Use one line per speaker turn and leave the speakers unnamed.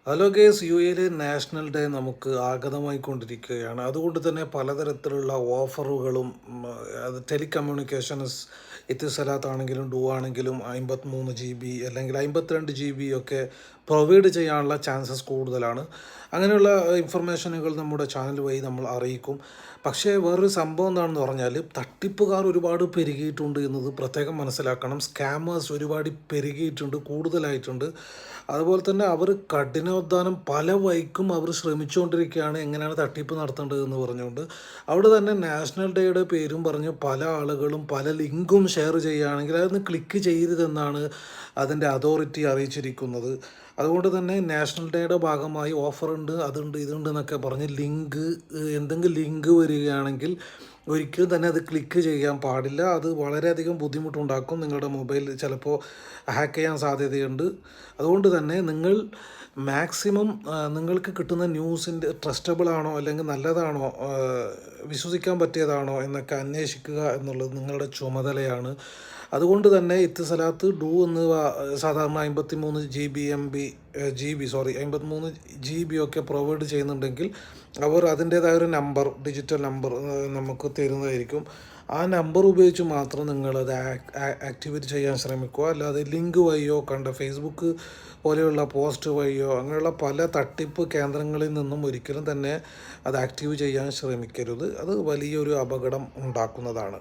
Hello guys, U എയിൽ national day നമുക്ക് ആഗതമായിക്കൊണ്ടിരിക്കുകയാണ്. അതുകൊണ്ട് തന്നെ പലതരത്തിലുള്ള ഓഫറുകളും അത് ടെലികമ്മ്യൂണിക്കേഷൻസ് എത്തിസലാത്ത് ആണെങ്കിലും ഡു ആണെങ്കിലും 53 GB അല്ലെങ്കിൽ 52 GB ഒക്കെ പ്രൊവൈഡ് ചെയ്യാനുള്ള ചാൻസസ് കൂടുതലാണ്. അങ്ങനെയുള്ള ഇൻഫർമേഷനുകൾ നമ്മുടെ ചാനൽ വഴി നമ്മൾ അറിയിക്കും. പക്ഷേ വേറൊരു സംഭവം എന്താണെന്ന് പറഞ്ഞാൽ, തട്ടിപ്പുകാർ ഒരുപാട് പെരുകിയിട്ടുണ്ട് എന്നത് പ്രത്യേകം മനസ്സിലാക്കണം. സ്കാമേഴ്സ് ഒരുപാട് പെരുകിയിട്ടുണ്ട്, കൂടുതലായിട്ടുണ്ട്. അതുപോലെ തന്നെ അവർ കഠിനാധ്വാനം പല വഴിക്കും അവർ ശ്രമിച്ചുകൊണ്ടിരിക്കുകയാണ് എങ്ങനെയാണ് തട്ടിപ്പ് നടത്തേണ്ടത് എന്ന് പറഞ്ഞുകൊണ്ട്. അവിടെ തന്നെ നാഷണൽ ഡേയുടെ പേരും പറഞ്ഞ് പല ആളുകളും പല ലിങ്കും ഷെയർ ചെയ്യുകയാണെങ്കിൽ അതൊന്ന് ക്ലിക്ക് ചെയ്യരുതെന്നാണ് അതിൻ്റെ അതോറിറ്റി അറിയിച്ചിരിക്കുന്നത്. അതുകൊണ്ട് തന്നെ നാഷണൽ ഡേയുടെ ഭാഗമായി ഓഫറുണ്ട്, അതുണ്ട്, ഇതുണ്ട് എന്നൊക്കെ പറഞ്ഞ് എന്തെങ്കിലും ലിങ്ക് വരികയാണെങ്കിൽ ഒരിക്കലും തന്നെ അത് ക്ലിക്ക് ചെയ്യാൻ പാടില്ല. അത് വളരെയധികം ബുദ്ധിമുട്ടുണ്ടാക്കും. നിങ്ങളുടെ മൊബൈൽ ചിലപ്പോൾ ഹാക്ക് ചെയ്യാൻ സാധ്യതയുണ്ട്. അതുകൊണ്ട് തന്നെ നിങ്ങൾ മാക്സിമം നിങ്ങൾക്ക് കിട്ടുന്ന ന്യൂസിൻ്റെ ട്രസ്റ്റബിൾ ആണോ അല്ലെങ്കിൽ നല്ലതാണോ, വിശ്വസിക്കാൻ പറ്റിയതാണോ എന്നൊക്കെ അന്വേഷിക്കുക എന്നുള്ളത് നിങ്ങളുടെ ചുമതലയാണ്. അതുകൊണ്ട് തന്നെ ഇത്തിസലാത്ത് ഡു എന്നിവ സാധാരണ 53 GB ഒക്കെ പ്രൊവൈഡ് ചെയ്യുന്നുണ്ടെങ്കിൽ അവർ അതിൻ്റേതായ ഒരു നമ്പർ, ഡിജിറ്റൽ നമ്പർ നമുക്ക് തരുന്നതായിരിക്കും. ആ നമ്പർ ഉപയോഗിച്ച് മാത്രം നിങ്ങളത് ആക്ടിവേറ്റ് ചെയ്യാൻ ശ്രമിക്കുക. അല്ലാതെ ലിങ്ക് വഴിയോ ഫേസ്ബുക്ക് പോലെയുള്ള പോസ്റ്റ് വഴിയോ അങ്ങനെയുള്ള പല തട്ടിപ്പ് കേന്ദ്രങ്ങളിൽ നിന്നും ഒരിക്കലും തന്നെ അത് ആക്റ്റീവ് ചെയ്യാൻ ശ്രമിക്കരുത്. അത് വലിയൊരു അപകടം ഉണ്ടാക്കുന്നതാണ്.